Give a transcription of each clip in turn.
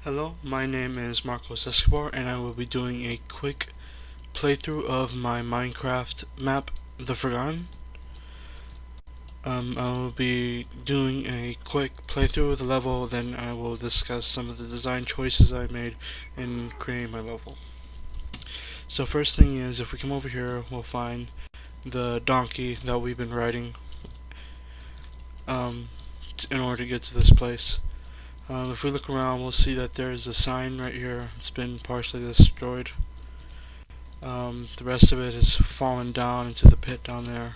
Hello, my name is Marcos Escobar, and I will be doing a quick playthrough of my Minecraft map, The Forgotten. I will be doing a quick playthrough of the level, then I will discuss some of the design choices I made in creating my level. So first thing is, if we come over here, we'll find the donkey that we've been riding in order to get to this place. If we look around, we'll see that there's a sign right here. It's been partially destroyed. The rest of it has fallen down into the pit down there.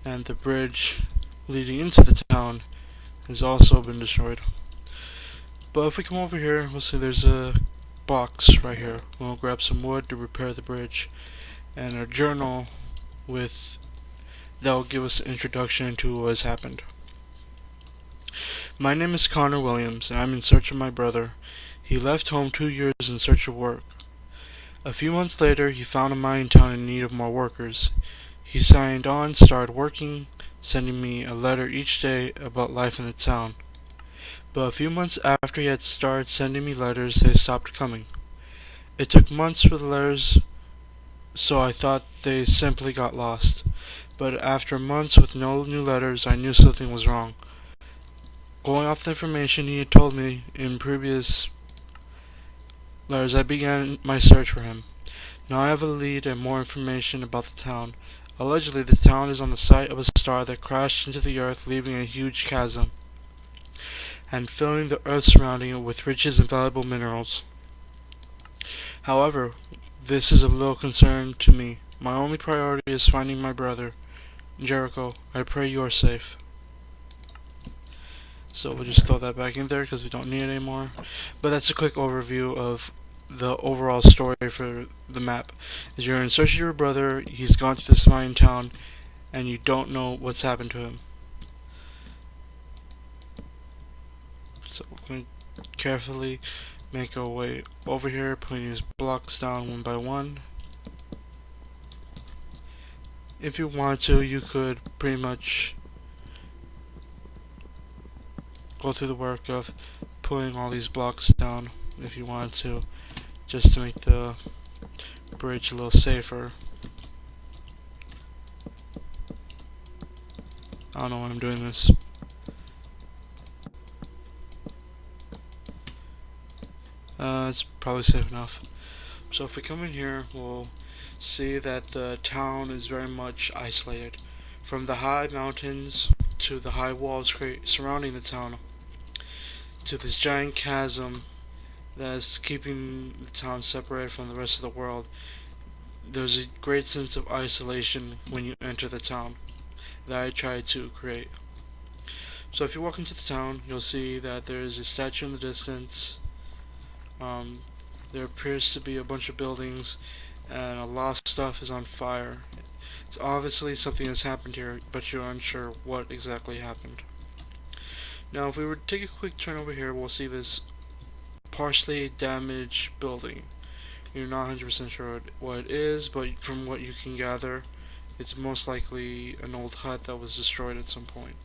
And the bridge leading into the town has also been destroyed. But if we come over here, we'll see there's a box right here. We'll grab some wood to repair the bridge, and a journal with that will give us an introduction into what has happened. My name is Connor Williams, and I'm in search of my brother. He left home 2 years in search of work. A few months later, he found a mining town in need of more workers. He signed on, started working, sending me a letter each day about life in the town. But a few months after he had started sending me letters, they stopped coming. It took months for the letters, so I thought they simply got lost. But after months with no new letters, I knew something was wrong. Going off the information he had told me in previous letters, I began my search for him. Now I have a lead and more information about the town. Allegedly, the town is on the site of a star that crashed into the earth, leaving a huge chasm and filling the earth surrounding it with riches and valuable minerals. However, this is of little concern to me. My only priority is finding my brother, Jericho. I pray you are safe. So we'll just throw that back in there because we don't need it anymore. But that's a quick overview of the overall story for the map. As you're in search of your brother, he's gone to this mining town, and you don't know what's happened to him. So we're going to carefully make our way over here, putting these blocks down one by one. If you want to, you could pretty much go through the work of putting all these blocks down if you wanted to, just to make the bridge a little safer. I don't know why I'm doing this. It's probably safe enough. So if we come in here, we'll see that the town is very much isolated. From the high mountains to the high walls surrounding the town, to this giant chasm that is keeping the town separated from the rest of the world, there's a great sense of isolation when you enter the town that I tried to create. So if you walk into the town, you'll see that there is a statue in the distance. There appears to be a bunch of buildings, and a lot of stuff is on fire. So obviously something has happened here, but you're unsure what exactly happened. Now if we were to take a quick turn over here, we'll see this partially damaged building. You're not 100% sure what it is, but from what you can gather, it's most likely an old hut that was destroyed at some point.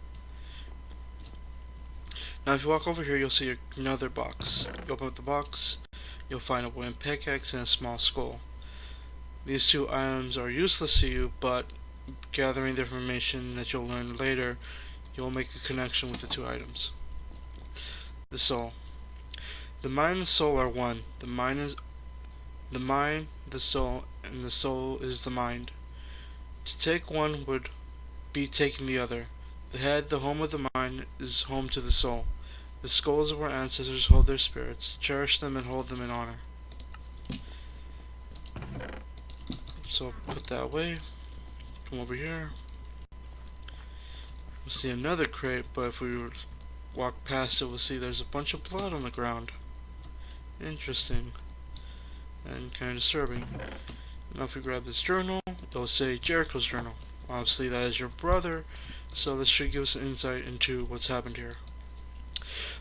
Now if you walk over here, you'll see another box. You open up the box, you'll find a wooden pickaxe and a small skull. These two items are useless to you, but gathering the information that you'll learn later, you'll make a connection with the two items. The soul. The mind and the soul are one. The mind, the soul, and the soul is the mind. To take one would be taking the other. The head, the home of the mind, is home to the soul. The skulls of our ancestors hold their spirits. Cherish them and hold them in honor. So put that away. Come over here. We'll see another crate, but if we walk past it, we'll see there's a bunch of blood on the ground. Interesting. And kind of disturbing. Now if we grab this journal, it'll say Jericho's journal. Obviously that is your brother, so this should give us an insight into what's happened here.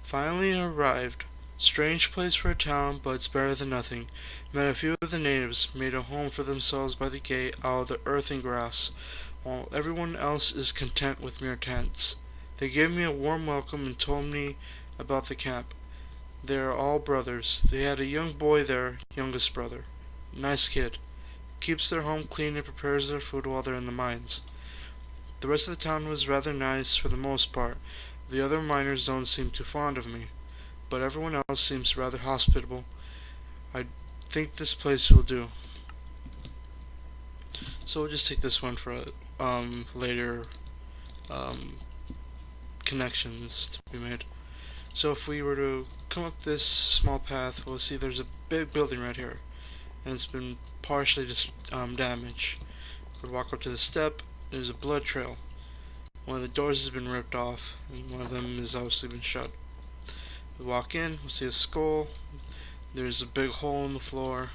Finally arrived. Strange place for a town, but it's better than nothing. Met a few of the natives, made a home for themselves by the gate out of the earth and grass, while everyone else is content with mere tents. They gave me a warm welcome and told me about the camp. They're all brothers. They had a young boy there, youngest brother. Nice kid. Keeps their home clean and prepares their food while they're in the mines. The rest of the town was rather nice for the most part. The other miners don't seem too fond of me, but everyone else seems rather hospitable. I think this place will do. So we'll just take this one for later um, connections to be made. So if we were to come up this small path, we'll see there's a big building right here, and it's been partially damaged. We walk up to the step. There's a blood trail. One of the doors has been ripped off, and one of them has obviously been shut. We walk in. We'll see a skull. There's a big hole in the floor,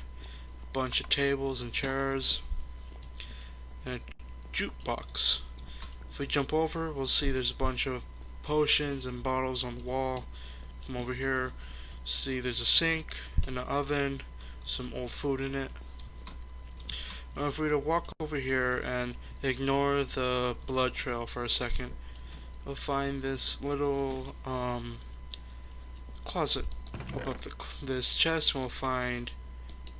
a bunch of tables and chairs, and a jukebox. If we jump over, we'll see there's a bunch of potions and bottles on the wall. Come over here, see there's a sink and an oven, some old food in it. Now if we were to walk over here and ignore the blood trail for a second, we'll find this little closet. Open up this chest and we'll find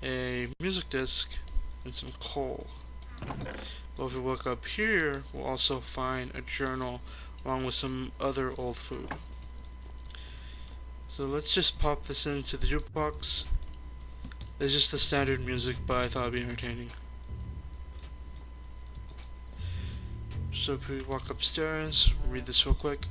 a music disc and some coal. But if we look up here, we'll also find a journal along with some other old food. So let's just pop this into the jukebox. It's just the standard music, but I thought it'd be entertaining. So if we walk upstairs, read this real quick.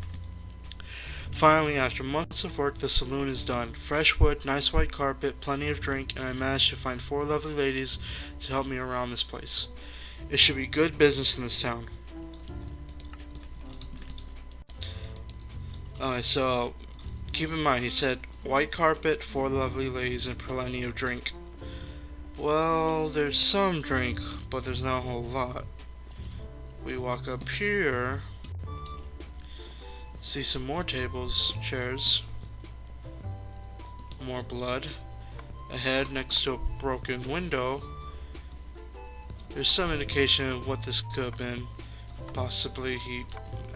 Finally, after months of work, the saloon is done. Fresh wood, nice white carpet, plenty of drink, and I managed to find 4 lovely ladies to help me around this place. It should be good business in this town. So keep in mind, he said white carpet, 4 lovely ladies, and plenty of drink. Well, there's some drink, but there's not a whole lot. We walk up here, see some more tables, chairs, more blood. Ahead, next to a broken window, there's some indication of what this could have been. Possibly he...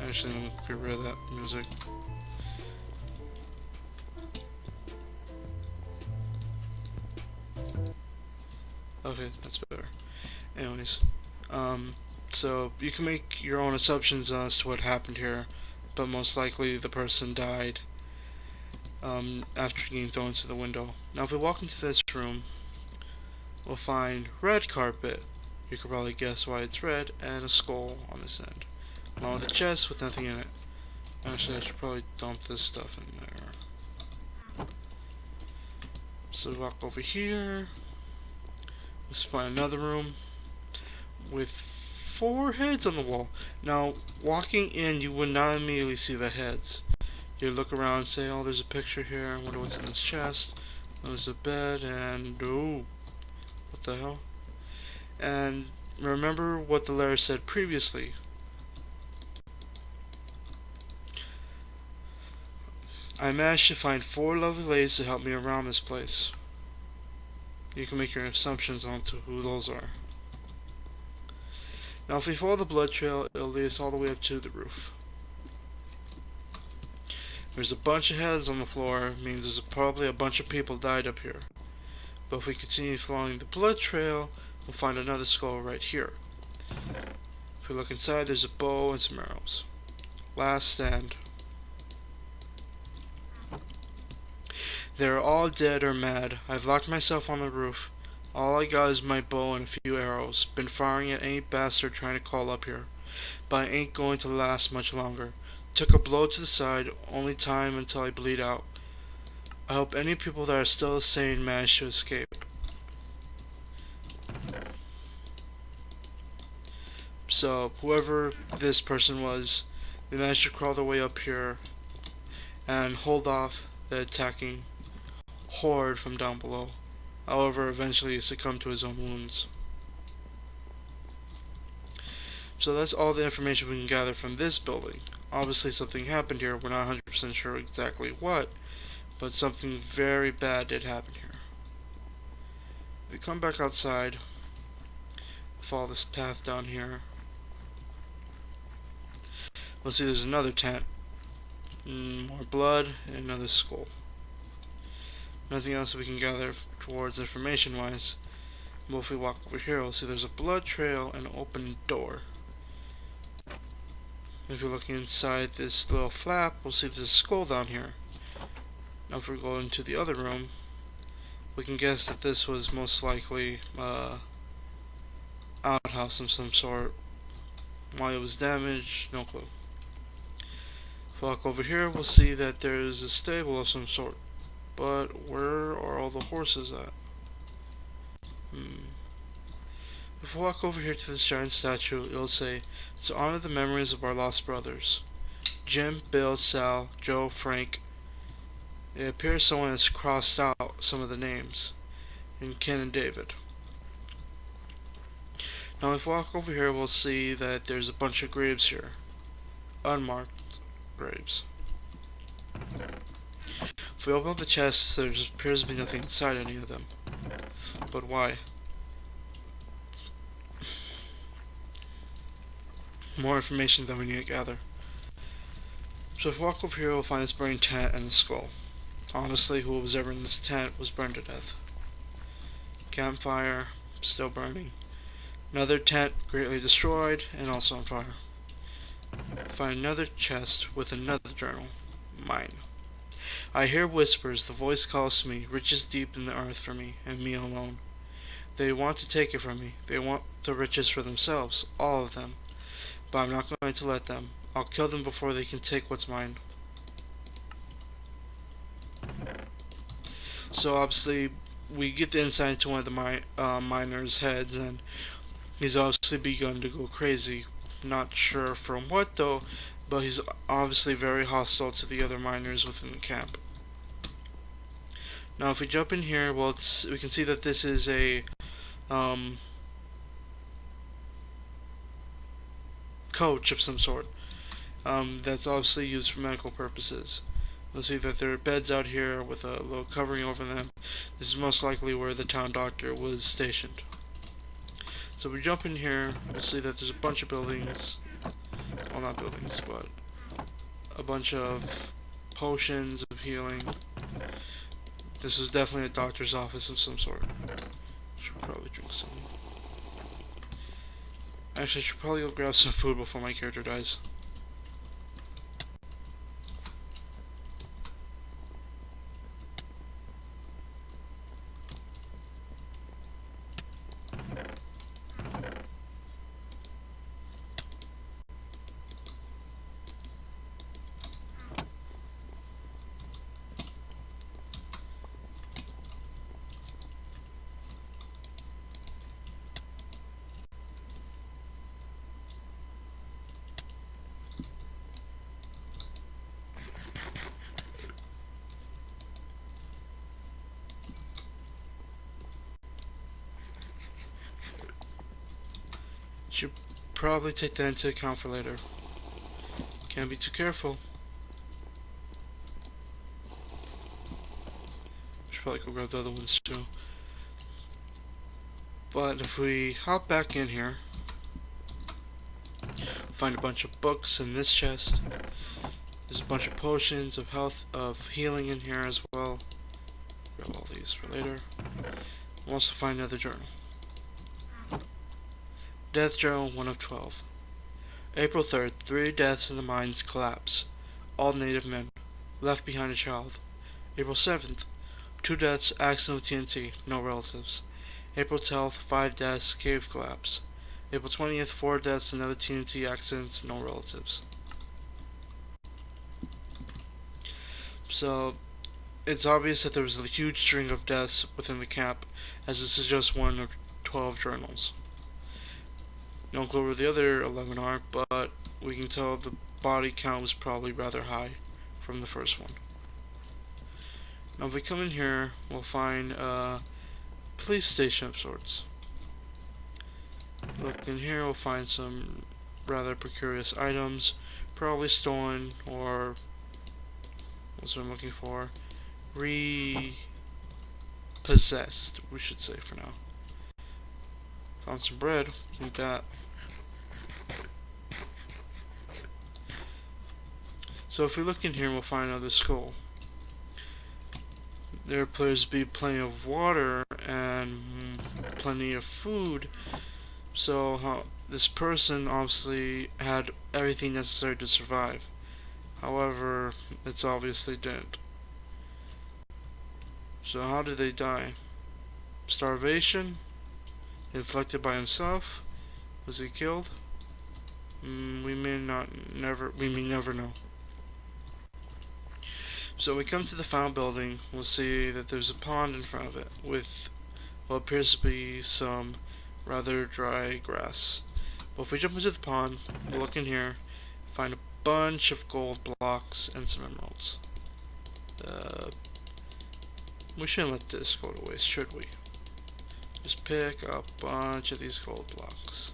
Actually, let me get rid of that music. Okay, that's better. Anyways, so you can make your own assumptions as to what happened here, but most likely the person died after getting thrown into the window. Now if we walk into this room, we'll find red carpet. You could probably guess why it's red, and a skull on this end, along with a chest with nothing in it. Actually, I should probably dump this stuff in there. So we walk over here. Let's find another room with 4 heads on the wall. Now, walking in, you would not immediately see the heads. You look around and say, oh, there's a picture here. I wonder what's in this chest. There's a bed, and oh, what the hell? And remember what the letter said previously. I managed to find 4 lovely ladies to help me around this place. You can make your assumptions onto who those are. Now if we follow the blood trail, it'll lead us all the way up to the roof. There's a bunch of heads on the floor, means there's probably a bunch of people died up here. But if we continue following the blood trail, we'll find another skull right here. If we look inside, there's a bow and some arrows. Last stand. They're all dead or mad. I've locked myself on the roof. All I got is my bow and a few arrows. Been firing at any bastard trying to crawl up here. But I ain't going to last much longer. Took a blow to the side, only time until I bleed out. I hope any people that are still sane manage to escape. So, whoever this person was, they managed to crawl their way up here and hold off the attacking horde from down below. However, eventually he succumbed to his own wounds. So that's all the information we can gather from this building. Obviously something happened here, we're not 100% sure exactly what, but something very bad did happen here. We come back outside, follow this path down here. We'll see there's another tent, more blood, and another skull. Nothing else we can gather towards information-wise. But if we walk over here, we'll see there's a blood trail and an open door. If you're looking inside this little flap, we'll see there's a skull down here. Now if we go into the other room, we can guess that this was most likely outhouse of some sort. Why it was damaged, no clue. If we walk over here, we'll see that there's a stable of some sort. But where are all the horses at? If we walk over here to this giant statue, it'll say, to honor the memories of our lost brothers. Jim, Bill, Sal, Joe, Frank. It appears someone has crossed out some of the names. And Ken and David. Now if we walk over here, we'll see that there's a bunch of graves here. Unmarked graves. If we open up the chests, there appears to be nothing inside any of them. But why? More information than we need to gather. So if we walk over here, we'll find this burning tent and a skull. Honestly, who was ever in this tent was burned to death. Campfire, still burning. Another tent greatly destroyed and also on fire. Find another chest with another journal. Mine. I hear whispers, the voice calls to me, riches deep in the earth for me, and me alone. They want to take it from me. They want the riches for themselves, all of them. But I'm not going to let them. I'll kill them before they can take what's mine. So obviously, we get the insight into one of the miners' heads, and he's obviously begun to go crazy. Not sure from what though, but he's obviously very hostile to the other miners within the camp. Now if we jump in here, well, we can see that this is a coach of some sort that's obviously used for medical purposes. We'll see that there are beds out here with a little covering over them. This is most likely where the town doctor was stationed. So we jump in here, we'll see that there's a bunch of buildings. Well, not buildings, but a bunch of potions of healing. This is definitely a doctor's office of some sort. Should probably drink some. Actually, I should probably go grab some food before my character dies. Should probably take that into account for later. Can't be too careful. Should probably go grab the other ones too. But if we hop back in here, find a bunch of books in this chest. There's a bunch of potions of health, of healing in here as well. Grab all these for later. We'll also find another journal. Death Journal 1 of 12. April 3rd, 3 deaths in the mines collapse. All native men. Left behind a child. April 7th, 2 deaths, accident with TNT, no relatives. April 12th, 5 deaths, cave collapse. April 20th, 4 deaths, another TNT accidents, no relatives. So, it's obvious that there was a huge string of deaths within the camp, as this is just one of 12 journals. Don't clue where the other 11 are, but we can tell the body count was probably rather high from the first one. Now if we come in here, we'll find a police station of sorts. Look in here, we'll find some rather precarious items, probably stolen, or what's what I'm looking for, repossessed, we should say for now. Found some bread, eat that. So if we look in here, we'll find another skull. there appears to be plenty of water and plenty of food. So this person obviously had everything necessary to survive. However, it's obviously didn't. So how did they die? Starvation? Inflicted by himself? Was he killed? We may never know. So we come to the final building. We'll see that there's a pond in front of it with what appears to be some rather dry grass. But if we jump into the pond, we'll look in here, find a bunch of gold blocks and some emeralds. We shouldn't let this go to waste, should we? Just pick a bunch of these gold blocks.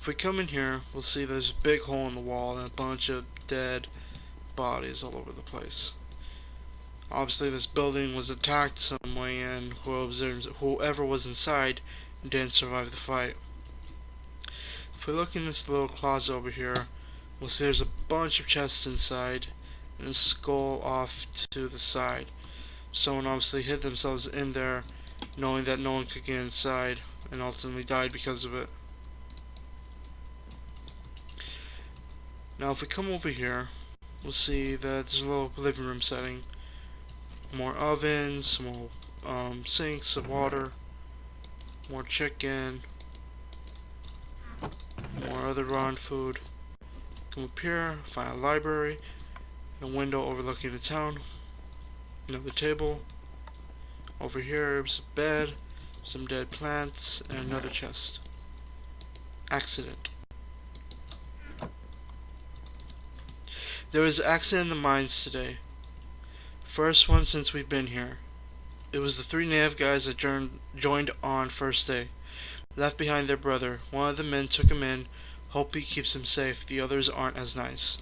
If we come in here, we'll see there's a big hole in the wall and a bunch of dead bodies all over the place. Obviously this building was attacked some way and whoever was inside didn't survive the fight. If we look in this little closet over here, we'll see there's a bunch of chests inside and a skull off to the side. Someone obviously hid themselves in there knowing that no one could get inside and ultimately died because of it. Now if we come over here, we'll see that there's a little living room setting. More ovens, more sinks of water, more chicken, more other rotten food. Come up here, find a library, and a window overlooking the town. Another table. Over here is a bed, some dead plants, and another chest. Accident. There was an accident in the mines today. First one since we've been here. It was the 3 native guys that joined on first day. Left behind their brother. One of the men took him in. Hope he keeps him safe. The others aren't as nice.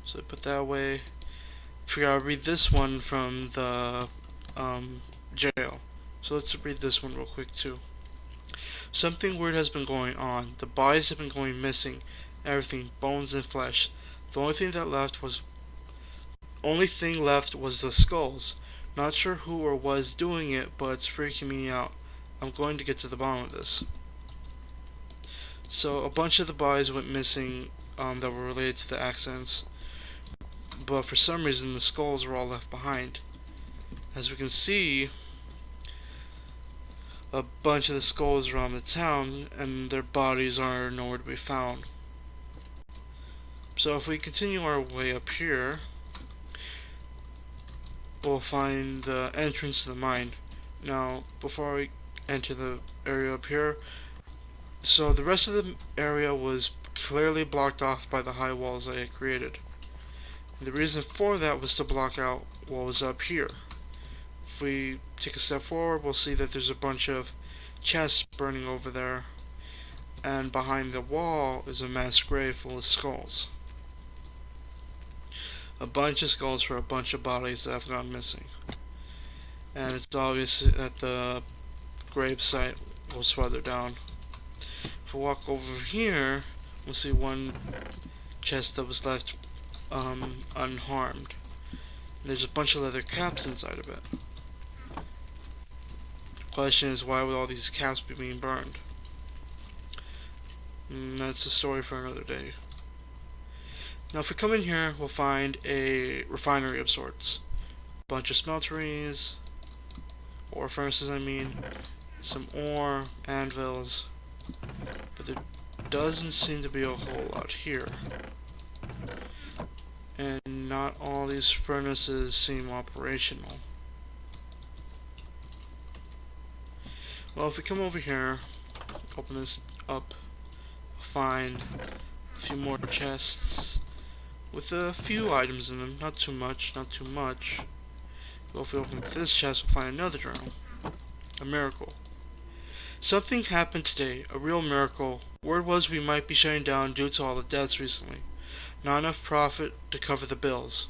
So I put that away. Forgot to read this one from the jail. So let's read this one real quick too. Something weird has been going on. The bodies have been going missing. Everything, bones and flesh. The only thing left was the skulls. Not sure who or was doing it, but it's freaking me out. I'm going to get to the bottom of this. So a bunch of the bodies went missing that were related to the accidents, but for some reason the skulls were all left behind. As we can see, a bunch of the skulls around the town and their bodies are nowhere to be found. So if we continue our way up here, we'll find the entrance to the mine. Now, before we enter the area up here, so the rest of the area was clearly blocked off by the high walls I had created. And the reason for that was to block out what was up here. If we take a step forward, we'll see that there's a bunch of chests burning over there, and behind the wall is a mass grave full of skulls. A bunch of skulls for a bunch of bodies that have gone missing. And it's obvious that the grave site was further down. If we walk over here, we'll see one chest that was left unharmed. There's a bunch of leather caps inside of it. The question is, why would all these caps be being burned? That's a story for another day. Now if we come in here, we'll find a refinery of sorts. A bunch of smelteries, ore furnaces I mean, some ore, anvils, but there doesn't seem to be a whole lot here. And not all these furnaces seem operational. Well, if we come over here, open this up, we'll find a few more chests with a few items in them, not too much. Well, if we open this chest, we'll find another journal. A miracle. Something happened today, a real miracle. Word was we might be shutting down due to all the deaths recently. Not enough profit to cover the bills.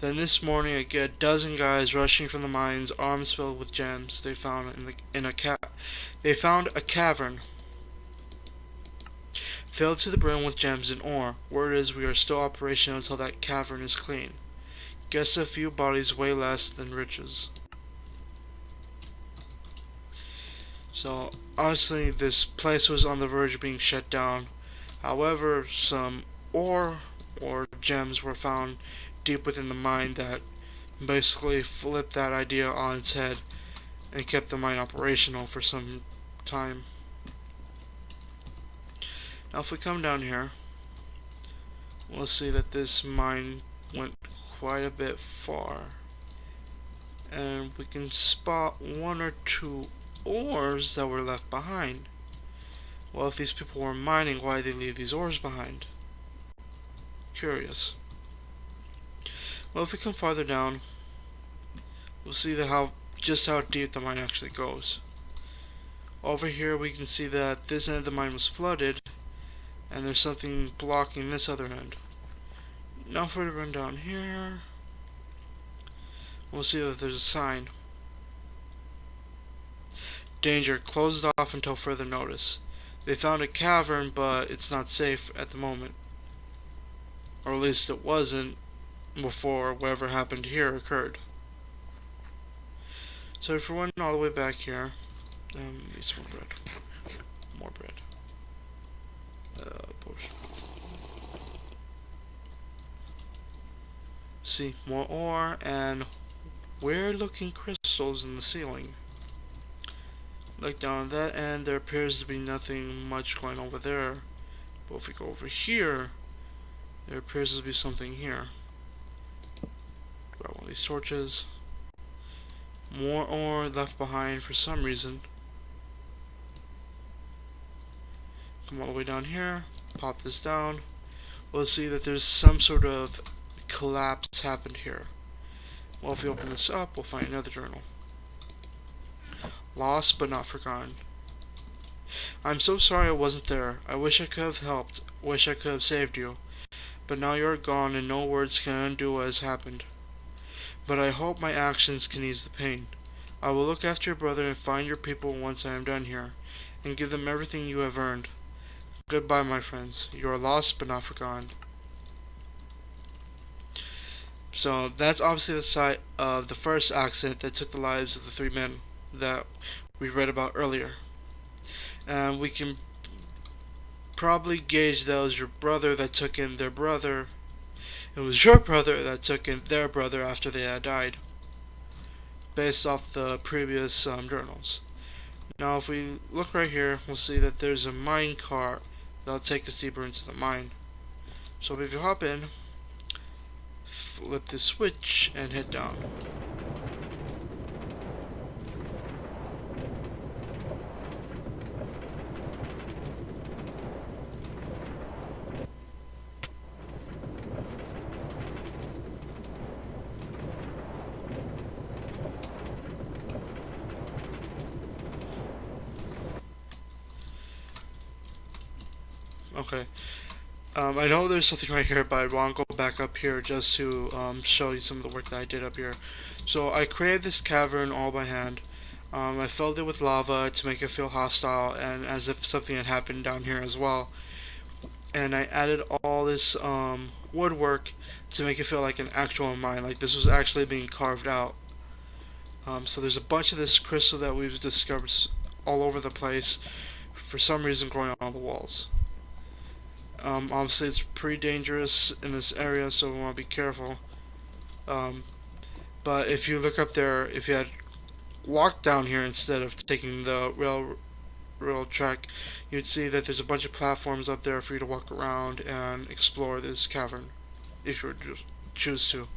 Then this morning I get a dozen guys rushing from the mines, arms filled with gems they found in a cavern. Filled to the brim with gems and ore. Word is we are still operational until that cavern is clean. Guess a few bodies way less than riches. So, honestly, this place was on the verge of being shut down. However, some ore or gems were found deep within the mine that basically flipped that idea on its head and kept the mine operational for some time. Now if we come down here, we'll see that this mine went quite a bit far. And we can spot one or two ores that were left behind. Well, if these people were mining, why did they leave these ores behind? Curious. Well, if we come farther down, we'll see just how deep the mine actually goes. Over here we can see that this end of the mine was flooded, and there's something blocking this other end. Now if we run down here, we'll see that there's a sign. Danger, closed off until further notice. They found a cavern, but it's not safe at the moment. Or at least it wasn't before whatever happened here occurred. So if we're running all the way back here, need some more bread. More bread. Potion. See, more ore and weird looking crystals in the ceiling. Look down at that end, there appears to be nothing much going over there. But if we go over here, there appears to be something here. Grab one of these torches. More ore left behind for some reason. Come all the way down here, pop this down. We'll see that there's some sort of collapse happened here. Well, if we open this up, we'll find another journal. Lost but not forgotten. I'm so sorry I wasn't there. I wish I could have helped. Wish I could have saved you. But now you're gone and no words can undo what has happened. But I hope my actions can ease the pain. I will look after your brother and find your people once I am done here, and give them everything you have earned. Goodbye, my friends. You are lost but not forgotten. So that's obviously the site of the first accident that took the lives of the three men that we read about earlier. And we can probably gauge that was your brother that took in their brother. It was your brother that took in their brother after they had died, based off the previous journals. Now if we look right here, we'll see that there's a mine cart that'll take us deeper into the mine. So if you hop in, flip the switch and head down. Okay. I know there's something right here, but I want to go back up here just to show you some of the work that I did up here. So I created this cavern all by hand. I filled it with lava to make it feel hostile and as if something had happened down here as well. And I added all this woodwork to make it feel like an actual mine, like this was actually being carved out. So there's a bunch of this crystal that we've discovered all over the place, for some reason growing on the walls. Obviously it's pretty dangerous in this area, so we want to be careful. But if you look up there, if you had walked down here instead of taking the rail track, you'd see that there's a bunch of platforms up there for you to walk around and explore this cavern, if you were to choose to.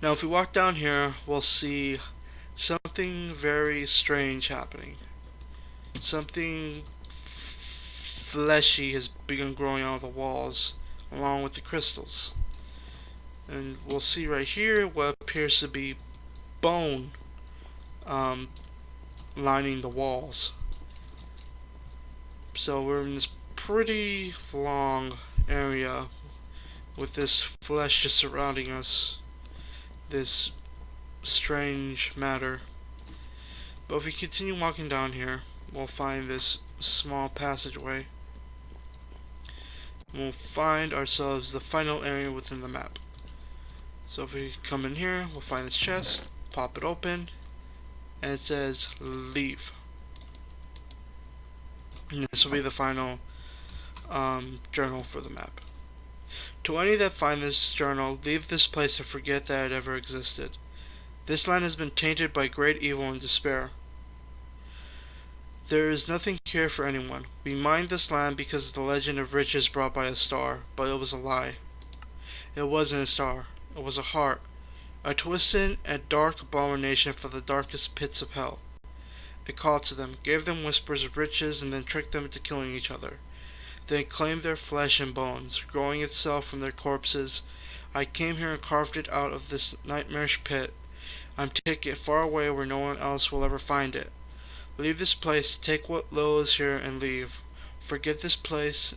Now if we walk down here, we'll see something very strange happening. Something fleshy has begun growing out of the walls along with the crystals, and we'll see right here what appears to be bone lining the walls. So we're in this pretty long area with this flesh just surrounding us, this strange matter. But if we continue walking down here, we'll find this small passageway. and we'll find ourselves the final area within the map. So if we come in here, we'll find this chest, pop it open, and it says leave. And this will be the final journal for the map. To any that find this journal, leave this place and forget that it ever existed. This land has been tainted by great evil and despair. There is nothing here for anyone. We mined this land because of the legend of riches brought by a star, but it was a lie. It wasn't a star. It was a heart. A twisted and dark abomination for the darkest pits of hell. It called to them, gave them whispers of riches, and then tricked them into killing each other. Then it claimed their flesh and bones, growing itself from their corpses. I came here and carved it out of this nightmarish pit. I'm taking it far away where no one else will ever find it. Leave this place, take what little is here, and leave. Forget this place,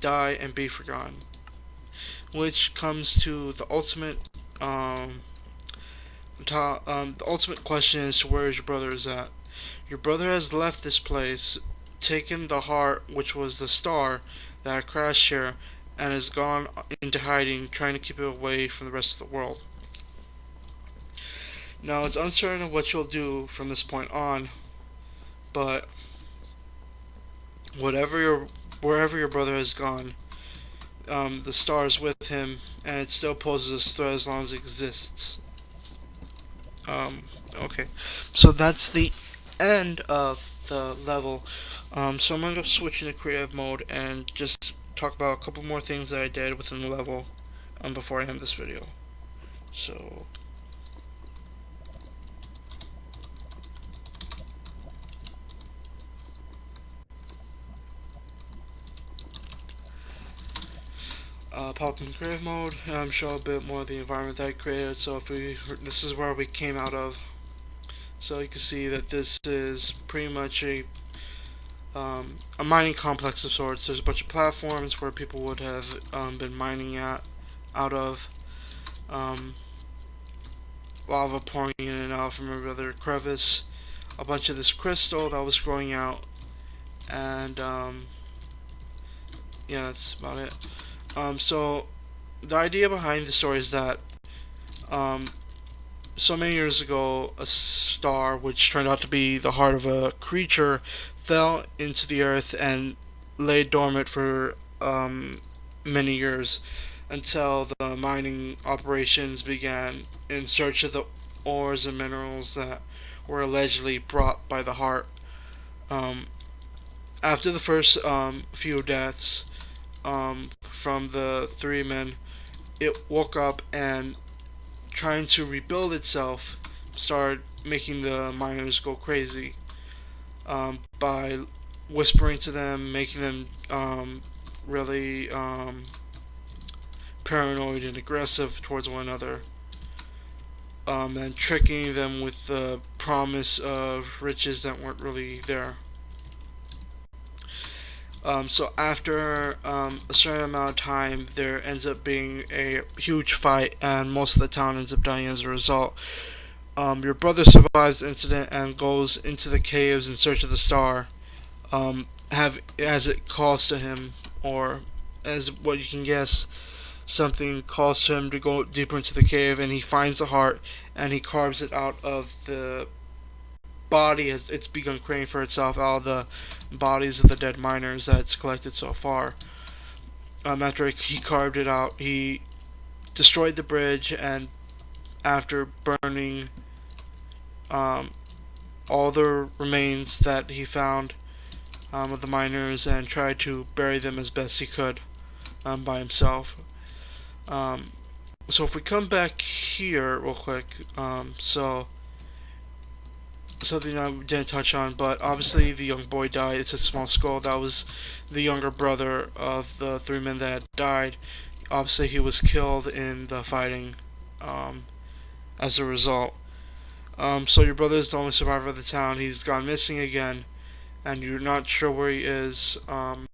die, and be forgotten. Which comes to the ultimate, the ultimate question as to where your brother is at. Your brother has left this place, taken the heart, which was the star that crashed here, and has gone into hiding, trying to keep it away from the rest of the world. Now, it's uncertain what you'll do from this point on, but wherever your brother has gone, the star is with him, and it still poses a threat as long as it exists. Okay, so that's the end of the level. So I'm going to switch into creative mode and just talk about a couple more things that I did within the level before I end this video. So pop in creative mode, show a bit more of the environment that I created. So this is where we came out of. So you can see that this is pretty much a mining complex of sorts. There's a bunch of platforms where people would have been mining out of. Lava pouring in and out from every other crevice. A bunch of this crystal that was growing out, and yeah, that's about it. So the idea behind the story is that so many years ago, a star, which turned out to be the heart of a creature, fell into the earth and lay dormant for many years until the mining operations began in search of the ores and minerals that were allegedly brought by the heart. After the first few deaths from the three men, it woke up and, trying to rebuild itself, started making the miners go crazy by whispering to them, making them really paranoid and aggressive towards one another, and tricking them with the promise of riches that weren't really there. So after a certain amount of time, there ends up being a huge fight, and most of the town ends up dying as a result. Your brother survives the incident and goes into the caves in search of the star, as it calls to him, or as what you can guess, something calls to him to go deeper into the cave, and he finds the heart, and he carves it out of the body as it's begun creating for itself all the bodies of the dead miners that it's collected so far. After he carved it out, he destroyed the bridge, and after burning all the remains that he found of the miners, and tried to bury them as best he could by himself. So if we come back here real quick, so something I didn't touch on, but obviously the young boy died. It's a small skull. That was the younger brother of the three men that died. Obviously he was killed in the fighting as a result. So your brother is the only survivor of the town. He's gone missing again, and you're not sure where he is. And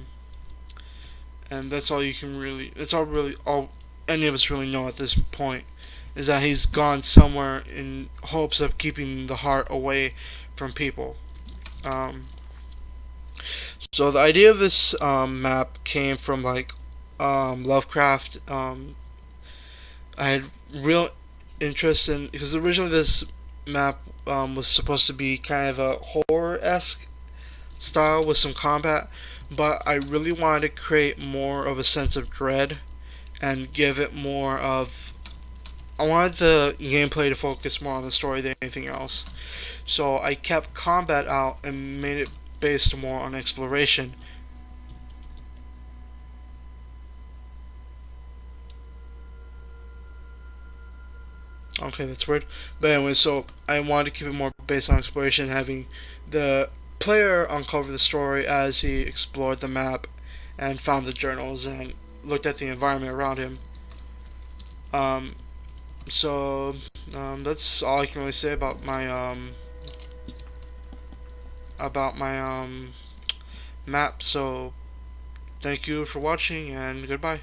that's all you can really, that's all any of us really know at this point, is that he's gone somewhere in hopes of keeping the heart away from people. So the idea of this map came from like Lovecraft. I had real interest in, because originally this map was supposed to be kind of a horror esque style with some combat, but I really wanted to create more of a sense of dread and give it more of. I wanted the gameplay to focus more on the story than anything else. So I kept combat out and made it based more on exploration. Okay, that's weird. But anyway, so I wanted to keep it more based on exploration, having the player uncover the story as he explored the map and found the journals and looked at the environment around him. Um, so that's all I can really say about my map. So thank you for watching and goodbye.